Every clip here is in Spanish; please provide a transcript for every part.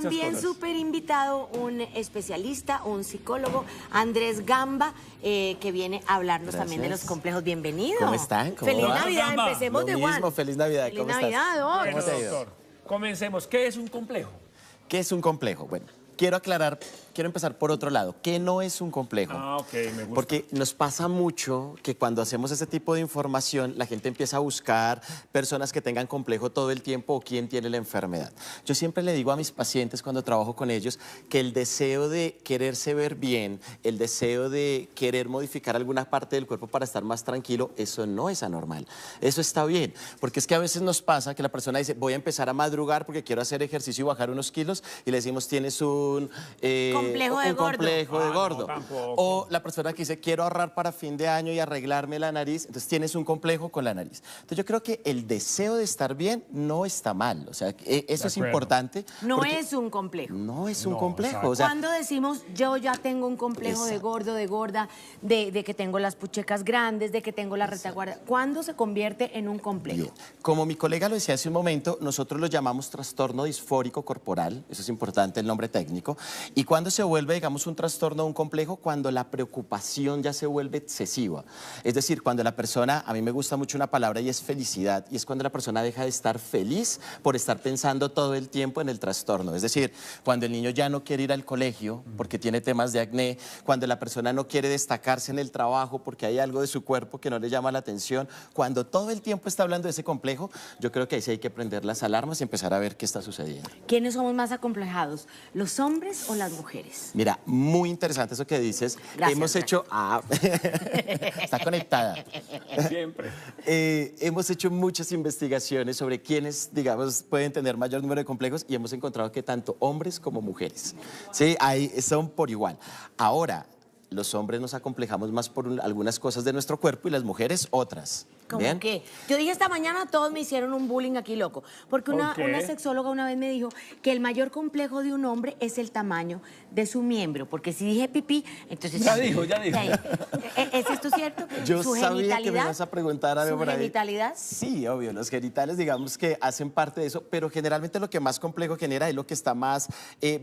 También súper invitado un especialista, un psicólogo, Andrés Gamba, que viene a hablarnos también de los complejos. Bienvenido. ¿Cómo están? Feliz Navidad, Gamba. empecemos Lo de mismo, Juan. feliz Navidad. Feliz ¿Cómo Navidad, estás? Doc. ¿Cómo te ha ido? Doctor, comencemos. ¿Qué es un complejo? ¿Qué es un complejo? Bueno, quiero aclarar, quiero empezar por otro lado. ¿Qué no es un complejo? Ah, ok, me gusta. Porque nos pasa mucho que cuando hacemos ese tipo de información, la gente empieza a buscar personas que tengan complejo todo el tiempo o quién tiene la enfermedad. Yo siempre le digo a mis pacientes cuando trabajo con ellos que el deseo de quererse ver bien, el deseo de querer modificar alguna parte del cuerpo para estar más tranquilo, eso no es anormal. Eso está bien, porque es que a veces nos pasa que la persona dice, voy a empezar a madrugar porque quiero hacer ejercicio y bajar unos kilos, y le decimos, tienes un Complejo de gordo. complejo de no, gordo. tampoco. O la persona que dice, quiero ahorrar para fin de año y arreglarme la nariz, entonces tienes un complejo con la nariz. Entonces yo creo que el deseo de estar bien no está mal, o sea, eso es acuerdo. importante. No porque es un complejo. No es un No, complejo, exacto. o sea, Cuando decimos yo ya tengo un complejo de Exacto. gordo, de gorda, de que tengo las puchecas grandes, de que tengo la retaguardia, ¿cuándo se convierte en un complejo? bien. Como mi colega lo decía hace un momento, nosotros lo llamamos trastorno disfórico corporal, eso es importante, el nombre técnico, y cuando se vuelve, digamos, un trastorno o un complejo, cuando la preocupación ya se vuelve excesiva. Es decir, cuando la persona, a mí me gusta mucho una palabra y es felicidad, y es cuando la persona deja de estar feliz por estar pensando todo el tiempo en el trastorno. Es decir, cuando el niño ya no quiere ir al colegio porque tiene temas de acné, cuando la persona no quiere destacarse en el trabajo porque hay algo de su cuerpo que no le llama la atención, cuando todo el tiempo está hablando de ese complejo, yo creo que ahí sí hay que prender las alarmas y empezar a ver qué está sucediendo. ¿Quiénes somos más acomplejados, los hombres o las mujeres? Mira, muy interesante eso que dices. Gracias, Hemos hecho... está conectada. Siempre. Hemos hecho muchas investigaciones sobre quiénes, digamos, pueden tener mayor número de complejos y hemos encontrado que tanto hombres como mujeres, ¿sí? Ahí son por igual. Ahora, los hombres nos acomplejamos más por algunas cosas de nuestro cuerpo y las mujeres otras. ¿Cómo ¿Bien? qué? Yo dije esta mañana, todos me hicieron un bullying aquí loco, porque una Ok. sexóloga una vez me dijo que el mayor complejo de un hombre es el tamaño de su miembro, porque si dije pipí, entonces... Ya dijo, ya dijo. ¿Es esto cierto? Yo ¿Su sabía que me genitalidad? ibas a preguntar algo ¿Su por ahí. genitalidad? Sí, obvio, los genitales digamos que hacen parte de eso, pero generalmente lo que más complejo genera es lo que está más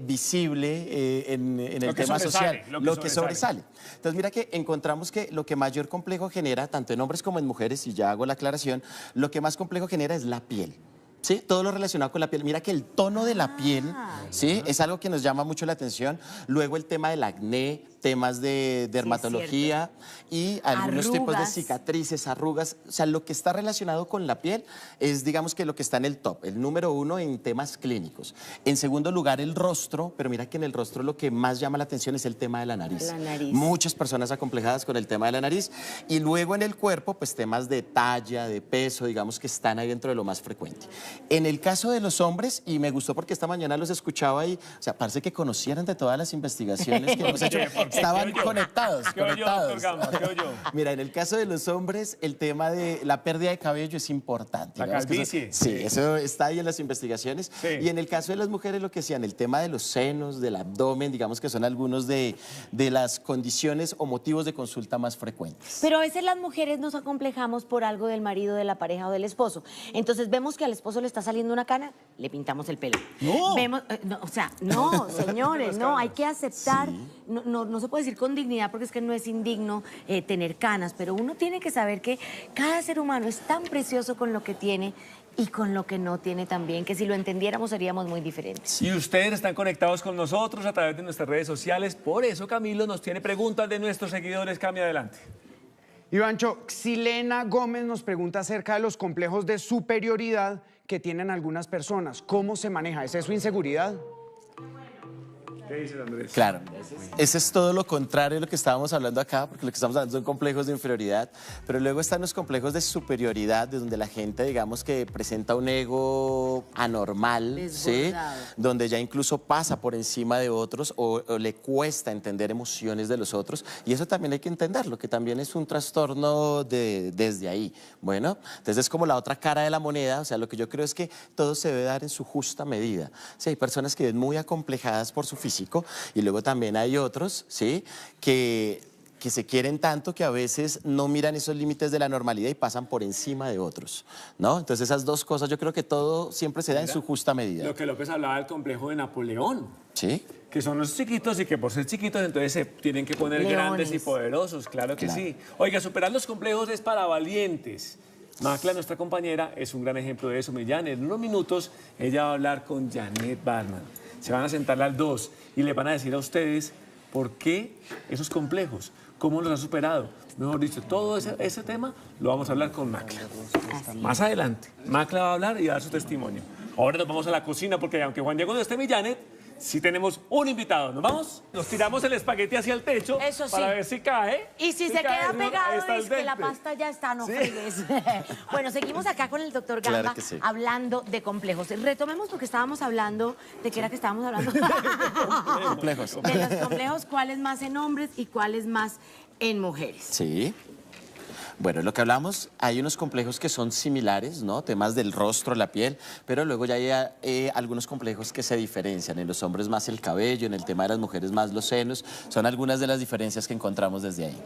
visible en el Lo que tema sobresale, social, lo que sobresale. Entonces mira que encontramos que lo que mayor complejo genera, tanto en hombres como en mujeres, y ya hago la aclaración, lo que más complejo genera es la piel. ¿Sí? Todo lo relacionado con la piel. Mira que el tono de la piel, ¿sí? Es algo que nos llama mucho la atención. Luego el tema del acné, temas de dermatología y algunos tipos de Arrugas. cicatrices, arrugas. O sea, lo que está relacionado con la piel es, digamos que lo que está en el top, el número uno en temas clínicos. En segundo lugar, el rostro, pero mira que en el rostro lo que más llama la atención es el tema de la nariz. La nariz. Muchas personas acomplejadas con el tema de la nariz. Y luego en el cuerpo, pues temas de talla, de peso, digamos que están ahí dentro de lo más frecuente. En el caso de los hombres, y me gustó porque esta mañana los escuchaba y, o sea, parece que conocieran de todas las investigaciones que hemos hecho. ¿Por qué? Estaban ¿Qué oyó? conectados, ¿Qué oyó, conectados. doctor Gamba? ¿Qué oyó? Mira, en el caso de los hombres, el tema de la pérdida de cabello es importante. La Digamos que calvicie. sí, eso está ahí en las investigaciones. Sí. Y en el caso de las mujeres, lo que decían, el tema de los senos, del abdomen, digamos que son algunos de las condiciones o motivos de consulta más frecuentes. Pero a veces las mujeres nos acomplejamos por algo del marido, de la pareja o del esposo. Entonces vemos que al esposo le está saliendo una cana, le pintamos el pelo. No. Vemos, no, o sea, no, señores, no, hay que aceptar, Sí. no se puede decir con dignidad porque es que no es indigno tener canas, pero uno tiene que saber que cada ser humano es tan precioso con lo que tiene y con lo que no tiene también, que si lo entendiéramos seríamos muy diferentes. Y ustedes están conectados con nosotros a través de nuestras redes sociales. Por eso Camilo nos tiene preguntas de nuestros seguidores. Cambia adelante. Ivancho, Xilena Gómez nos pregunta acerca de los complejos de superioridad que tienen algunas personas. ¿Cómo se maneja? ¿Es eso inseguridad? ¿Qué dices, Andrés? Claro, ese es todo lo contrario de lo que estábamos hablando acá, porque lo que estamos hablando son complejos de inferioridad, pero luego están los complejos de superioridad, de donde la gente, digamos, que presenta un ego anormal, ¿sí? Desbordado. Donde ya incluso pasa por encima de otros o le cuesta entender emociones de los otros, y eso también hay que entenderlo, que también es un trastorno desde ahí. Bueno, entonces es como la otra cara de la moneda, o sea, lo que yo creo es que todo se debe dar en su justa medida. Sí, hay personas que ven muy acomplejadas por su físico y luego también hay otros, ¿sí? que que se quieren tanto que a veces no miran esos límites de la normalidad y pasan por encima de otros, ¿no? Entonces esas dos cosas yo creo que todo siempre se da en su justa medida. Lo que López hablaba del complejo de Napoleón. ¿Sí? Que son los chiquitos y que por ser chiquitos entonces se tienen que poner Leones. grandes y poderosos, claro que Claro. sí. Oiga, superar los complejos es para valientes. Macla, nuestra compañera, es un gran ejemplo de eso. Millán, en unos minutos ella va a hablar con Janet Barman. Se van a sentar las dos y le van a decir a ustedes por qué esos complejos, cómo los ha superado. Mejor dicho, todo ese tema lo vamos a hablar con Macla. Así Más adelante, Macla va a hablar y va a dar su testimonio. Ahora nos vamos a la cocina porque aunque Juan Diego no esté Millanet, sí tenemos un invitado. ¿Nos vamos? Nos tiramos el espagueti hacia el techo Eso sí. para ver si cae. Y si se cae, queda no, ahí pegado, está el es que la dente. pasta ya está, no Sí. fregues. Bueno, seguimos acá con el doctor Gamba Claro que sí. hablando de complejos. Retomemos porque estábamos hablando, ¿de qué era que estábamos hablando? Complejos. De los complejos, cuáles más en hombres y cuáles más en mujeres. Sí. Bueno, lo que hablamos, hay unos complejos que son similares, ¿no? Temas del rostro, la piel, pero luego ya hay algunos complejos que se diferencian. En los hombres más el cabello, en el tema de las mujeres más los senos. Son algunas de las diferencias que encontramos desde ahí.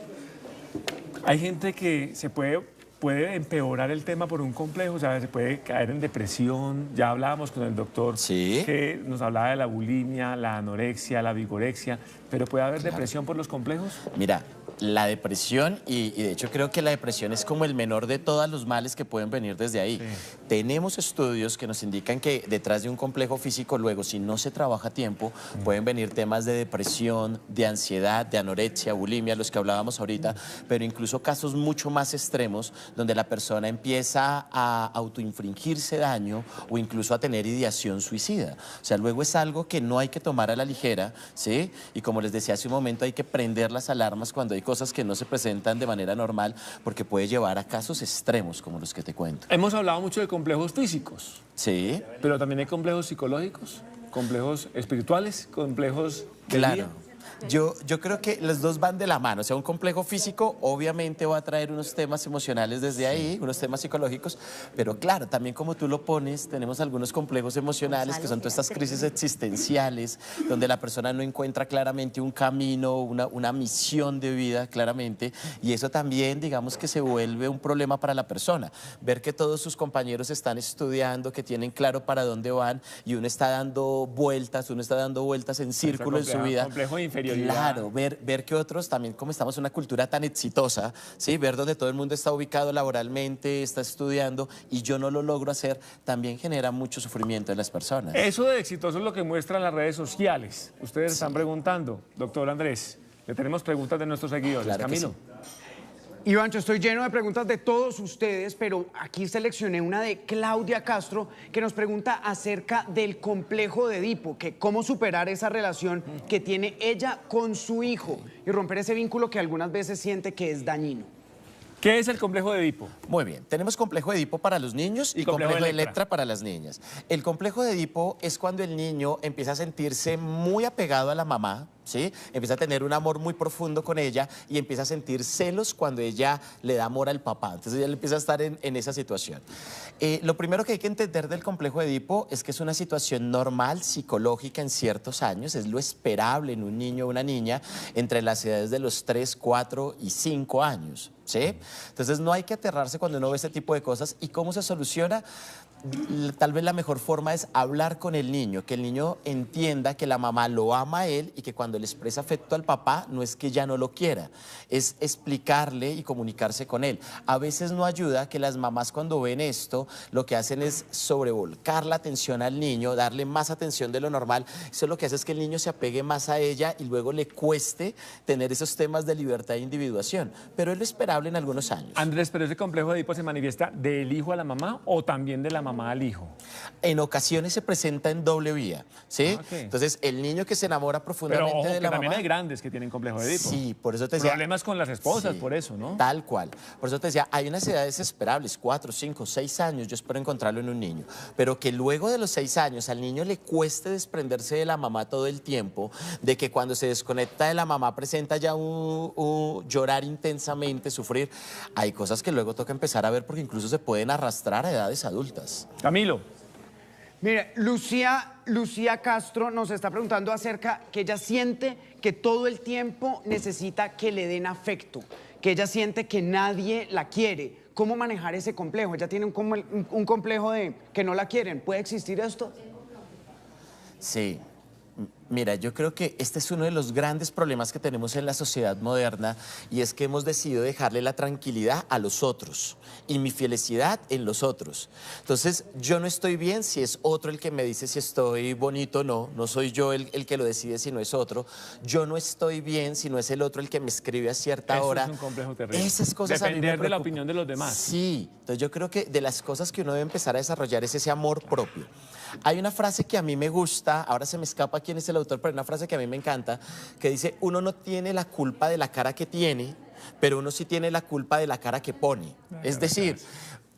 Hay gente que se puede empeorar el tema por un complejo, o sea, se puede caer en depresión. Ya hablábamos con el doctor Sí. que nos hablaba de la bulimia, la anorexia, la vigorexia, pero ¿puede haber depresión por los complejos? Mira, la depresión, y de hecho creo que la depresión es como el menor de todos los males que pueden venir desde ahí. Tenemos estudios que nos indican que detrás de un complejo físico, luego, si no se trabaja a tiempo, pueden venir temas de depresión, de ansiedad, de anorexia, bulimia, los que hablábamos ahorita, pero incluso casos mucho más extremos donde la persona empieza a autoinfringirse daño o incluso a tener ideación suicida. O sea, luego es algo que no hay que tomar a la ligera, ¿sí? Y como les decía hace un momento, hay que prender las alarmas cuando hay cosas que no se presentan de manera normal porque puede llevar a casos extremos como los que te cuento. Hemos hablado mucho de complejos físicos, Sí, pero también hay complejos psicológicos, complejos espirituales, complejos del claro. día. Yo creo que los dos van de la mano. O sea, un complejo físico obviamente va a traer unos temas emocionales desde ahí, unos temas psicológicos, pero claro, también como tú lo pones, tenemos algunos complejos emocionales que son todas estas crisis existenciales, donde la persona no encuentra claramente un camino, una misión de vida claramente, y eso también, digamos que se vuelve un problema para la persona. Ver que todos sus compañeros están estudiando, que tienen claro para dónde van, y uno está dando vueltas en círculo en su vida. Complejo de inferioridad. Claro, ver que otros también, como estamos en una cultura tan exitosa, ¿sí? Ver donde todo el mundo está ubicado laboralmente, está estudiando y yo no lo logro hacer, también genera mucho sufrimiento en las personas. Eso de exitoso es lo que muestran las redes sociales. Ustedes están preguntando, doctor Andrés, le tenemos preguntas de nuestros seguidores. Claro que Camilo. sí. Ivancho, estoy lleno de preguntas de todos ustedes, pero aquí seleccioné una de Claudia Castro que nos pregunta acerca del complejo de Edipo, que cómo superar esa relación que tiene ella con su hijo y romper ese vínculo que algunas veces siente que es dañino. ¿Qué es el complejo de Edipo? Muy bien, tenemos complejo de Edipo para los niños y complejo complejo de de Electra para las niñas. El complejo de Edipo es cuando el niño empieza a sentirse muy apegado a la mamá, ¿sí? Empieza a tener un amor muy profundo con ella y empieza a sentir celos cuando ella le da amor al papá. Entonces ella empieza a estar en esa situación. Lo primero que hay que entender del complejo de Edipo es que es una situación normal, psicológica en ciertos años, es lo esperable en un niño o una niña entre las edades de los 3, 4 y 5 años. ¿Sí? Entonces no hay que aterrarse cuando uno ve este tipo de cosas. ¿Y cómo se soluciona? Tal vez la mejor forma es hablar con el niño, que el niño entienda que la mamá lo ama a él y que cuando le expresa afecto al papá no es que ya no lo quiera, es explicarle y comunicarse con él. A veces no ayuda que las mamás cuando ven esto lo que hacen es sobrevolcar la atención al niño, darle más atención de lo normal. Eso lo que hace es que el niño se apegue más a ella y luego le cueste tener esos temas de libertad e individuación, pero es lo esperable en algunos años. Andrés, ¿pero ese complejo de Edipo se manifiesta del hijo a la mamá o también de la mamá al hijo? En ocasiones se presenta en doble vía, ¿sí? Ah, ok. Entonces, el niño que se enamora Pero profundamente ojo, de que la también mamá... hay grandes que tienen complejo de Edipo. Sí, por eso te decía... Problemas con las esposas, Sí, por eso, ¿no? Tal cual. Por eso te decía, hay unas edades esperables, 4, 5, 6 años, yo espero encontrarlo en un niño, pero que luego de los 6 años al niño le cueste desprenderse de la mamá todo el tiempo, de que cuando se desconecta de la mamá presenta ya un llorar intensamente, sufrir. Hay cosas que luego toca empezar a ver porque incluso se pueden arrastrar a edades adultas. Camilo, Mire, Lucía Castro nos está preguntando acerca que ella siente que todo el tiempo necesita que le den afecto, que ella siente que nadie la quiere. ¿Cómo manejar ese complejo? Ella tiene un complejo de que no la quieren. ¿Puede existir esto? Sí. Mira, yo creo que este es uno de los grandes problemas que tenemos en la sociedad moderna y es que hemos decidido dejarle la tranquilidad a los otros y mi felicidad en los otros. Entonces, yo no estoy bien si es otro el que me dice si estoy bonito o no. No soy yo el que lo decide si no es otro. Yo no estoy bien si no es el otro el que me escribe a cierta hora. Eso es un complejo terrible. Esas cosas a mí me Depender de la preocupan. opinión de los demás. Sí, entonces yo creo que de las cosas que uno debe empezar a desarrollar es ese amor propio. Hay una frase que a mí me gusta, ahora se me escapa quién es el autor, pero hay una frase que a mí me encanta, que dice, uno no tiene la culpa de la cara que tiene, pero uno sí tiene la culpa de la cara que pone. Es decir,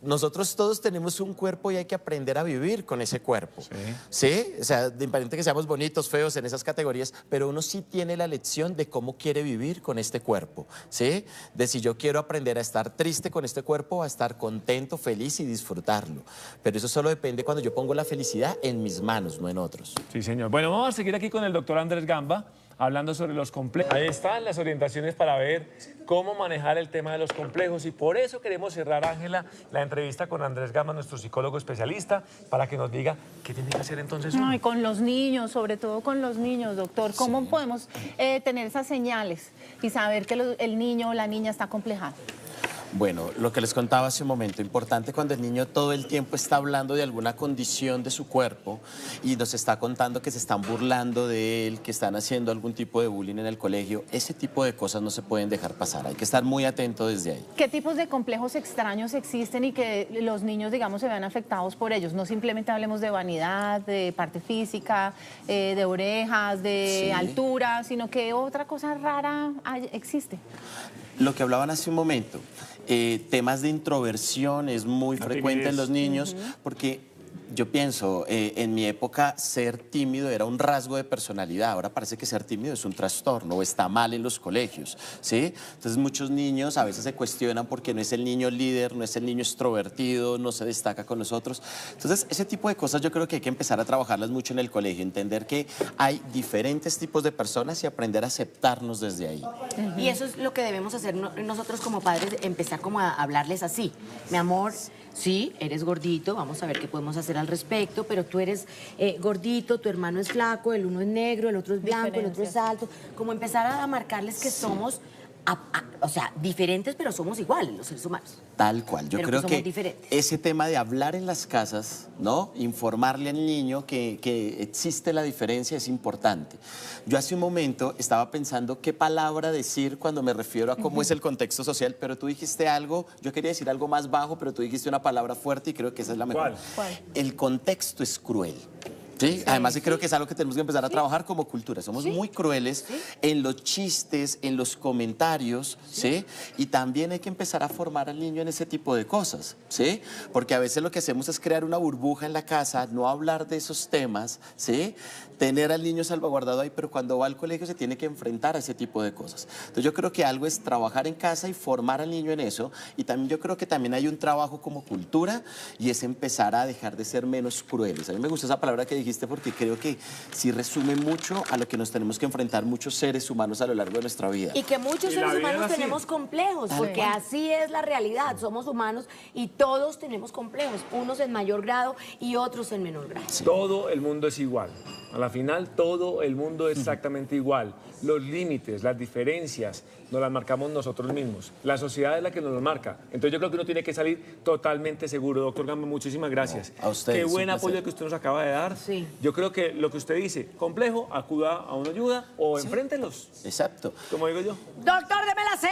nosotros todos tenemos un cuerpo y hay que aprender a vivir con ese cuerpo. ¿Sí? O sea, de independiente que seamos bonitos, feos en esas categorías, pero uno sí tiene la lección de cómo quiere vivir con este cuerpo. ¿Sí? De si yo quiero aprender a estar triste con este cuerpo, a estar contento, feliz y disfrutarlo. Pero eso solo depende cuando yo pongo la felicidad en mis manos, no en otros. Sí, señor. Bueno, vamos a seguir aquí con el doctor Andrés Gamba, hablando sobre los complejos. Ahí están las orientaciones para ver cómo manejar el tema de los complejos y por eso queremos cerrar, Ángela, la entrevista con Andrés Gamba, nuestro psicólogo especialista, para que nos diga qué tiene que hacer entonces uno. No, y con los niños, sobre todo con los niños, doctor. ¿Cómo podemos tener esas señales y saber que el niño o la niña está complejado? Bueno, lo que les contaba hace un momento, importante cuando el niño todo el tiempo está hablando de alguna condición de su cuerpo y nos está contando que se están burlando de él, que están haciendo algún tipo de bullying en el colegio, ese tipo de cosas no se pueden dejar pasar, hay que estar muy atento desde ahí. ¿Qué tipos de complejos extraños existen y que los niños, digamos, se vean afectados por ellos? No simplemente hablemos de vanidad, de parte física, de orejas, de Sí. altura, sino que otra cosa rara existe. Lo que hablaban hace un momento, temas de introversión es muy La frecuente en timidez. los niños porque yo pienso, en mi época ser tímido era un rasgo de personalidad, ahora parece que ser tímido es un trastorno o está mal en los colegios, ¿sí? Entonces muchos niños a veces se cuestionan porque no es el niño líder, no es el niño extrovertido, no se destaca con los otros. Entonces ese tipo de cosas yo creo que hay que empezar a trabajarlas mucho en el colegio, entender que hay diferentes tipos de personas y aprender a aceptarnos desde ahí. Y eso es lo que debemos hacer nosotros como padres, empezar como a hablarles así. Mi amor, sí, eres gordito, vamos a ver qué podemos hacer al respecto, pero tú eres gordito, tu hermano es flaco, el uno es negro, el otro es blanco, el otro es alto. Como empezar a marcarles que somos, o sea, diferentes, pero somos iguales los seres humanos. Tal cual. Yo Pero que creo somos que diferentes. ese tema de hablar en las casas, ¿no? Informarle al niño que existe la diferencia es importante. Yo hace un momento estaba pensando qué palabra decir cuando me refiero a cómo es el contexto social, pero tú dijiste algo, yo quería decir algo más bajo, pero tú dijiste una palabra fuerte y creo que esa es la mejor. ¿Cuál? El contexto es cruel. Sí, además creo que es algo que tenemos que empezar a trabajar como cultura. Somos muy crueles en los chistes, en los comentarios, ¿sí? Y también hay que empezar a formar al niño en ese tipo de cosas, ¿sí? Porque a veces lo que hacemos es crear una burbuja en la casa, no hablar de esos temas, ¿sí? Tener al niño salvaguardado ahí, pero cuando va al colegio se tiene que enfrentar a ese tipo de cosas. Entonces yo creo que algo es trabajar en casa y formar al niño en eso. Y también yo creo que también hay un trabajo como cultura y es empezar a dejar de ser menos crueles. A mí me gusta esa palabra que dijiste porque creo que sí resume mucho a lo que nos tenemos que enfrentar muchos seres humanos a lo largo de nuestra vida. Y que muchos Y la seres vida humanos es así. tenemos complejos, porque así es la realidad. Somos humanos y todos tenemos complejos, unos en mayor grado y otros en menor grado. Todo el mundo es igual. A la final, todo el mundo es exactamente igual. Los límites, las diferencias, nos las marcamos nosotros mismos. La sociedad es la que nos los marca. Entonces yo creo que uno tiene que salir totalmente seguro. Doctor Gamba, muchísimas gracias. No, a ustedes, Qué un buen placer. apoyo que usted nos acaba de dar. Sí. Yo creo que lo que usted dice, complejo, acuda a una ayuda o enfréntelos, Exacto. como digo yo. Doctor, deme la C.